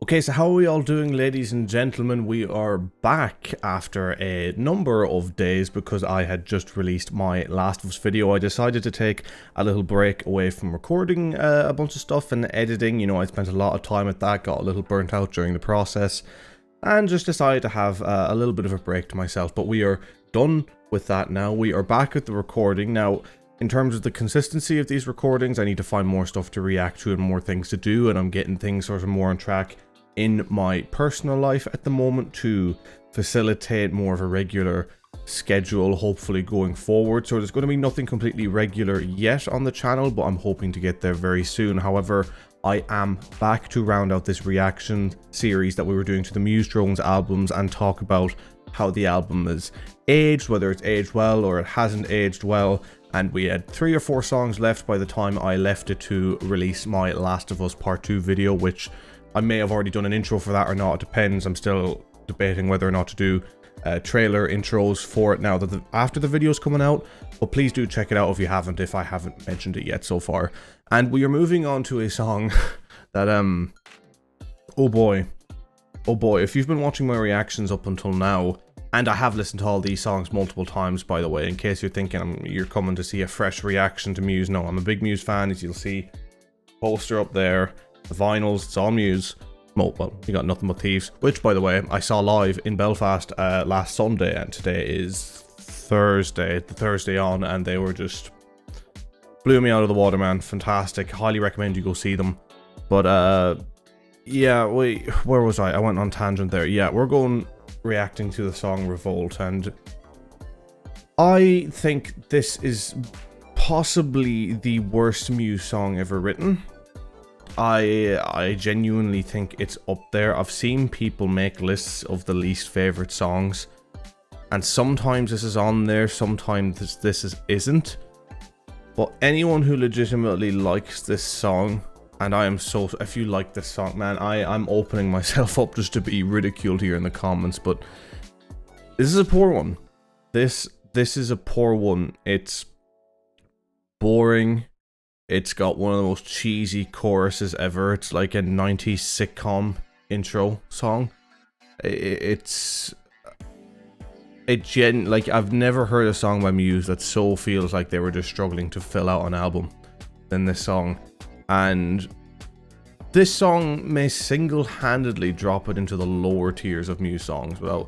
Okay, so how are we all doing, ladies and gentlemen? We are back after a number of days because I had just released my Last of Us video. I decided to take a little break away from recording a bunch of stuff and editing. You know, I spent a lot of time at that, got a little burnt out during the process, and just decided to have a little bit of a break to myself. But we are done with that now. We are back at the recording. Now, in terms of the consistency of these recordings, I need to find more stuff to react to and more things to do, and I'm getting things sort of more on track in my personal life at the moment to facilitate more of a regular schedule, hopefully going forward. So there's going to be nothing completely regular yet on the channel, but I'm hoping to get there very soon. However, I am back to round out this reaction series that we were doing to the Muse Drones albums and talk about how the album is aged, whether it's aged well or it hasn't aged well. And we had 3 or 4 songs left by the time I left it to release my Last of Us Part 2 video, which I may have already done an intro for that or not. It depends. I'm still debating whether or not to do trailer intros for it now that after the video's coming out. But please do check it out if you haven't, if I haven't mentioned it yet so far. And we are moving on to a song that, oh boy, if you've been watching my reactions up until now, and I have listened to all these songs multiple times, by the way, in case you're thinking you're coming to see a fresh reaction to Muse. No, I'm a big Muse fan, as you'll see. Poster up there. The vinyls, it's all Muse. Well, you got Nothing But Thieves, which, by the way, I saw live in Belfast last Sunday, and today is Thursday, the Thursday on, and they were just blew me out of the water, man. Fantastic. Highly recommend you go see them. But, yeah, wait, where was I? I went on tangent there. Yeah, we're going reacting to the song Revolt, and I think this is possibly the worst Muse song ever written. I genuinely think it's up there. I've seen people make lists of the least favorite songs, and sometimes this is on there, sometimes this isn't. But anyone who legitimately likes this song, and I am so, if you like this song, man, I'm opening myself up just to be ridiculed here in the comments, but this is a poor one. This is a poor one. It's boring. It's got one of the most cheesy choruses ever. It's like a 90s sitcom intro song. Like, I've never heard a song by Muse that so feels like they were just struggling to fill out an album than this song. And this song may single-handedly drop it into the lower tiers of Muse songs, or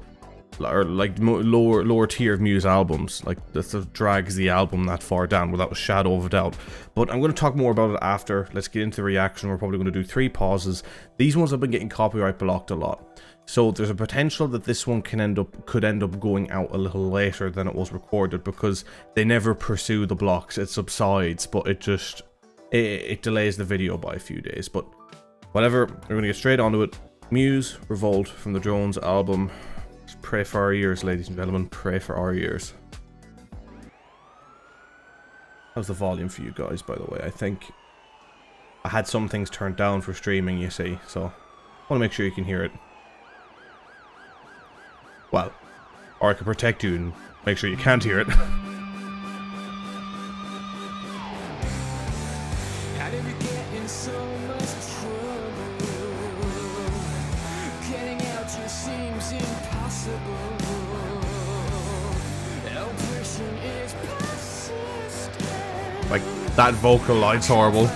like lower tier of Muse albums. Like, this drags the album that far down without a shadow of a doubt. But I'm going to talk more about it after. Let's get into the reaction. We're probably going to do 3 pauses. These ones have been getting copyright blocked a lot, so there's a potential that this one could end up going out a little later than it was recorded, because they never pursue the blocks. It subsides, but it delays the video by a few days. But whatever, we're going to get straight onto it. Muse, Revolt, from the Drones album. Just pray for our ears, ladies and gentlemen. Pray for our ears. How's the volume for you guys, by the way? I think I had some things turned down for streaming, you see, so I want to make sure you can hear it. Well, or I can protect you and make sure you can't hear it. Like, that vocal line's horrible.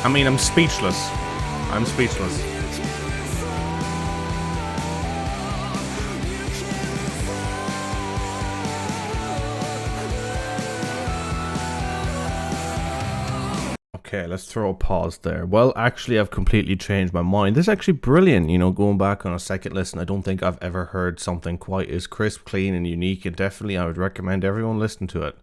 I mean, I'm speechless. I'm speechless. Okay, let's throw a pause there. Well, actually, I've completely changed my mind. This is actually brilliant, you know, going back on a second listen. I don't think I've ever heard something quite as crisp, clean, and unique, and definitely I would recommend everyone listen to it.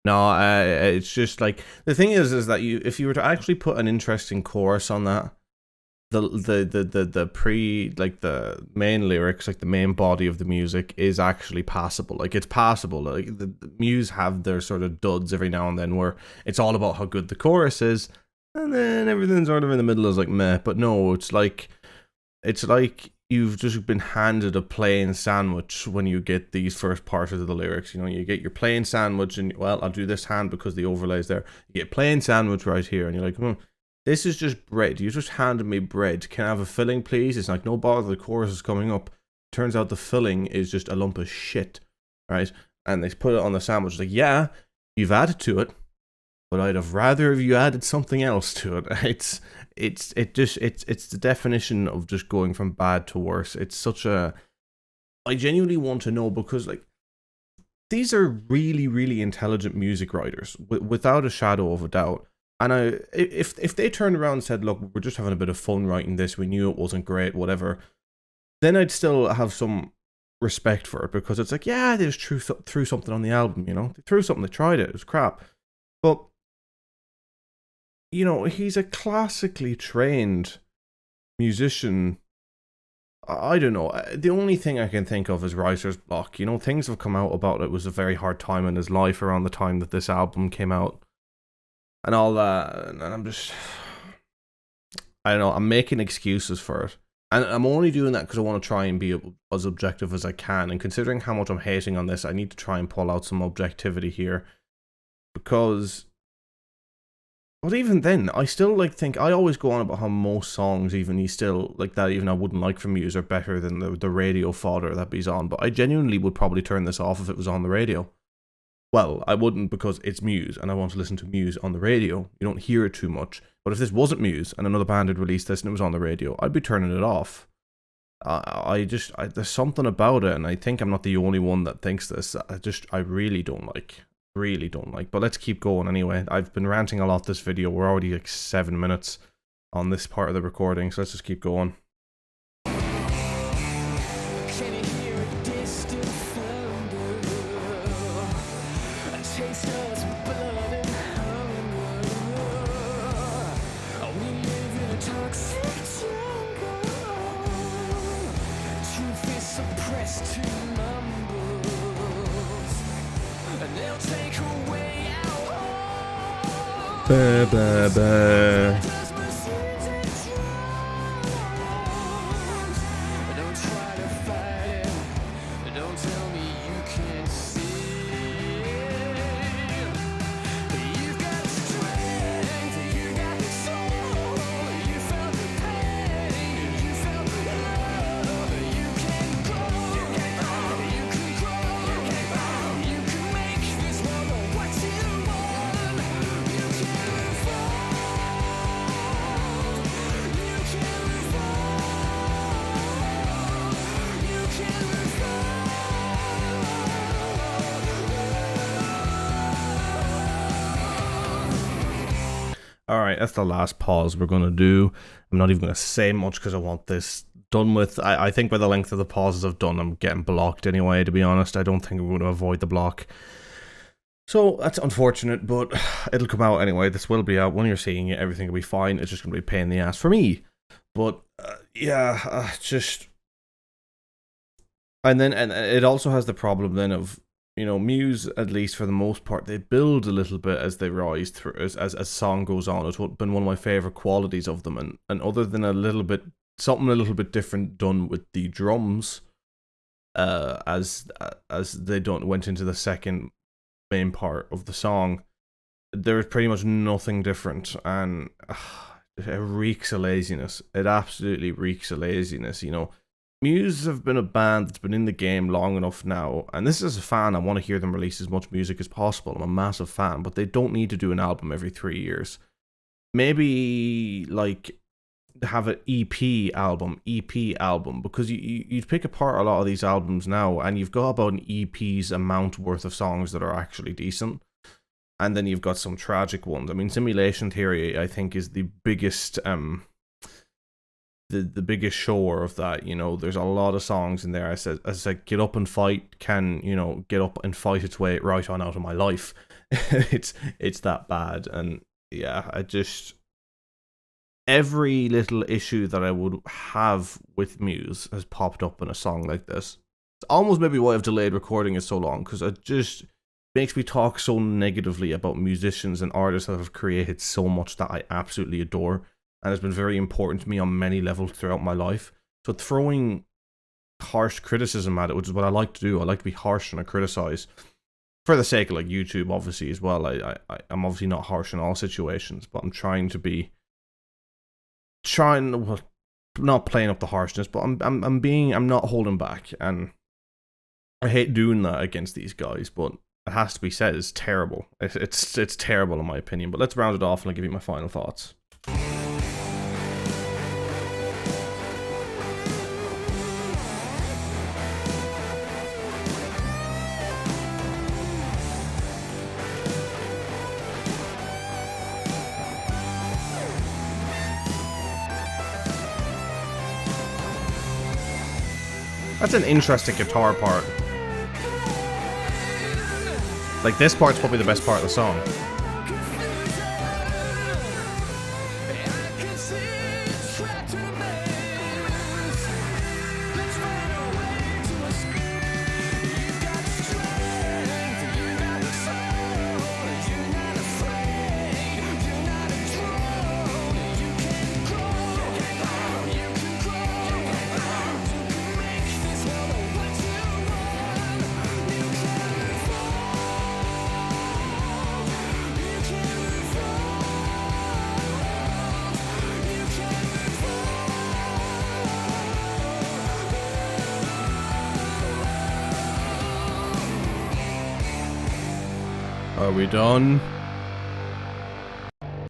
No, it's just like, the thing is that if you were to actually put an interesting chorus on that, the main lyrics, like the main body of the music is actually passable. Like, it's passable. Like, the Muse have their sort of duds every now and then where it's all about how good the chorus is, and then everything sort of in the middle is like meh. But no, it's like you've just been handed a plain sandwich when you get these first parts of the lyrics. You know, you get your plain sandwich, and well, I'll do this hand because the overlay's there. You get plain sandwich right here, and you're like, this is just bread. You just handed me bread. Can I have a filling, please? It's like, no bother, the chorus is coming up. Turns out the filling is just a lump of shit, right? And they put it on the sandwich. It's like, yeah, you've added to it, but I'd have rather if you added something else to it. It's the definition of just going from bad to worse. It's such a... I genuinely want to know, because like, these are really, really intelligent music writers, without a shadow of a doubt. And if they turned around and said, look, we're just having a bit of fun writing this, we knew it wasn't great, whatever, then I'd still have some respect for it, because it's like, yeah, they just threw something on the album, you know? They threw something, they tried it, it was crap. But, you know, he's a classically trained musician. I don't know. The only thing I can think of is writer's block. You know, things have come out about it was a very hard time in his life around the time that this album came out. And all that, and I'm just, I don't know, I'm making excuses for it. And I'm only doing that because I want to try and be as objective as I can. And considering how much I'm hating on this, I need to try and pull out some objectivity here. Because, but even then, I still think, I always go on about how most songs, even I wouldn't like from Muse, are better than the radio fodder that he's on. But I genuinely would probably turn this off if it was on the radio. Well, I wouldn't, because it's Muse, and I want to listen to Muse on the radio. You don't hear it too much. But if this wasn't Muse, and another band had released this and it was on the radio, I'd be turning it off. There's something about it, and I think I'm not the only one that thinks this. I really don't like. Really don't like. But let's keep going anyway. I've been ranting a lot this video. We're already like 7 minutes on this part of the recording, so let's just keep going. Ba, ba, ba. Alright, that's the last pause we're going to do. I'm not even going to say much because I want this done with. I think by the length of the pauses I've done, I'm getting blocked anyway, to be honest. I don't think I'm going to avoid the block. So, that's unfortunate, but it'll come out anyway. This will be out. When you're seeing it, everything will be fine. It's just going to be a pain in the ass for me. But, just... And it also has the problem then of, you know, Muse, at least for the most part, they build a little bit as they rise through, as song goes on. It's been one of my favourite qualities of them. And other than something a little bit different done with the drums, as they went into the second main part of the song, there is pretty much nothing different. And it reeks of laziness. It absolutely reeks of laziness, you know. Muse have been a band that's been in the game long enough now, and this is a fan, I want to hear them release as much music as possible. I'm a massive fan, but they don't need to do an album every 3 years. Maybe, like, have an EP album, because you'd pick apart a lot of these albums now, and you've got about an EP's amount worth of songs that are actually decent. and then you've got some tragic ones. I mean, Simulation Theory, I think, is the biggest the biggest shower of that. You know, there's a lot of songs in there. I said, Get Up and Fight can, you know, get up and fight its way right on out of my life. it's that bad. And yeah, every little issue that I would have with Muse has popped up in a song like this. It's almost maybe why I've delayed recording it so long, because it just makes me talk so negatively about musicians and artists that have created so much that I absolutely adore, and has been very important to me on many levels throughout my life. So throwing harsh criticism at it, which is what I like to do, I like to be harsh and I criticize for the sake of like YouTube, obviously, as well. I'm obviously not harsh in all situations, but I'm trying to be well, not playing up the harshness, but I'm not holding back, and I hate doing that against these guys, but it has to be said, it's terrible. It's terrible in my opinion. But let's round it off and I'll give you my final thoughts. That's an interesting guitar part. Like, this part's probably the best part of the song. Are we done?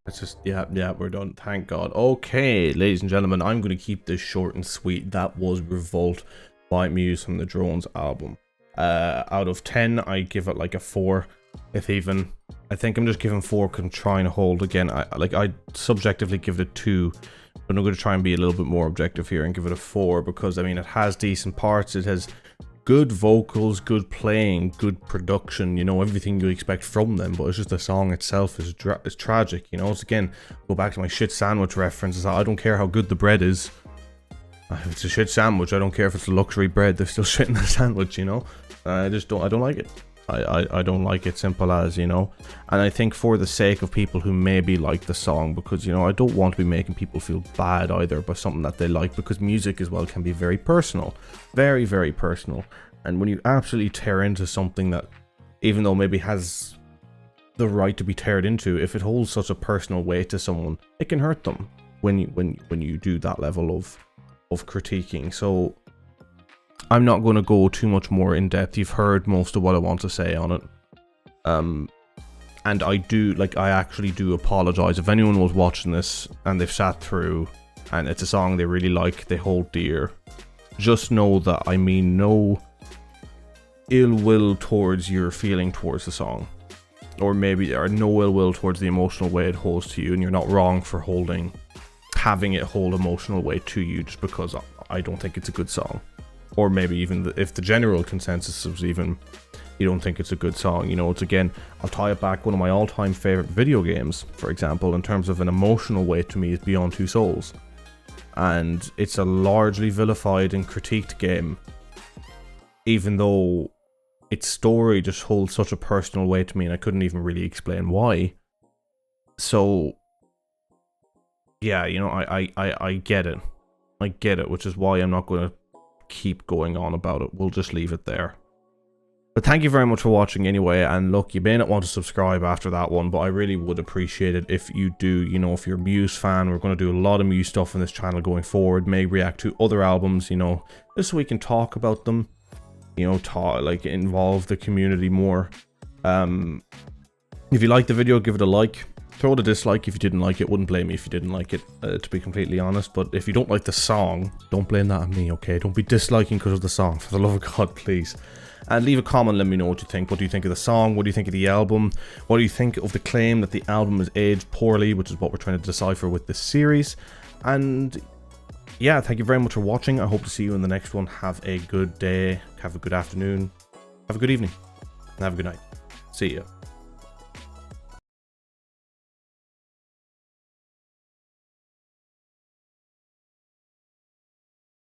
Let's just, yeah, we're done. Thank God. Okay, ladies and gentlemen, I'm going to keep this short and sweet. That was Revolt by Muse from the Drones album. Out of 10, I give it like a 4, if even. I think I'm just giving 4 because I'm trying to hold again. I subjectively give it a 2, but I'm going to try and be a little bit more objective here and give it a 4 because, I mean, it has decent parts. It has good vocals, good playing, good production, you know, everything you expect from them, but it's just the song itself is tragic, you know. It's, again, go back to my shit sandwich references. I don't care how good the bread is. If it's a shit sandwich, I don't care if it's a luxury bread, there's still shit in the sandwich, you know. I don't like it. I don't like it, simple as, you know. And I think for the sake of people who maybe like the song, because, you know, I don't want to be making people feel bad either by something that they like, because music as well can be very personal, very, very personal. And when you absolutely tear into something that, even though maybe has the right to be teared into, if it holds such a personal weight to someone, it can hurt them when you do that level of critiquing. So I'm not going to go too much more in depth. You've heard most of what I want to say on it. And I actually do apologize if anyone was watching this and they've sat through and it's a song they really like, they hold dear. Just know that I mean no ill will towards your feeling towards the song, or no ill will towards the emotional way it holds to you, and you're not wrong for having it hold emotional weight to you just because I don't think it's a good song. Or maybe even if the general consensus is even you don't think it's a good song, you know. It's, again, I'll tie it back, one of my all-time favorite video games, for example, in terms of an emotional weight to me, is Beyond Two Souls, and it's a largely vilified and critiqued game, even though its story just holds such a personal weight to me, and I couldn't even really explain why. So yeah, you know, I get it, which is why I'm not going to keep going on about it. We'll just leave it there. But thank you very much for watching anyway, and look, you may not want to subscribe after that one, but I really would appreciate it if you do. You know, if you're a Muse fan, we're going to do a lot of Muse stuff on this channel going forward, may react to other albums, you know, just so we can talk about them, you know, involve the community more. If you liked the video, give it a like. Throw it a dislike if you didn't like it. Wouldn't blame me if you didn't like it, to be completely honest. But if you don't like the song, don't blame that on me, okay? Don't be disliking because of the song, for the love of God, please. and leave a comment, let me know what you think. What do you think of the song? What do you think of the album? What do you think of the claim that the album is aged poorly, which is what we're trying to decipher with this series? And yeah, thank you very much for watching. I hope to see you in the next one. Have a good day, have a good afternoon, have a good evening, and have a good night. See ya.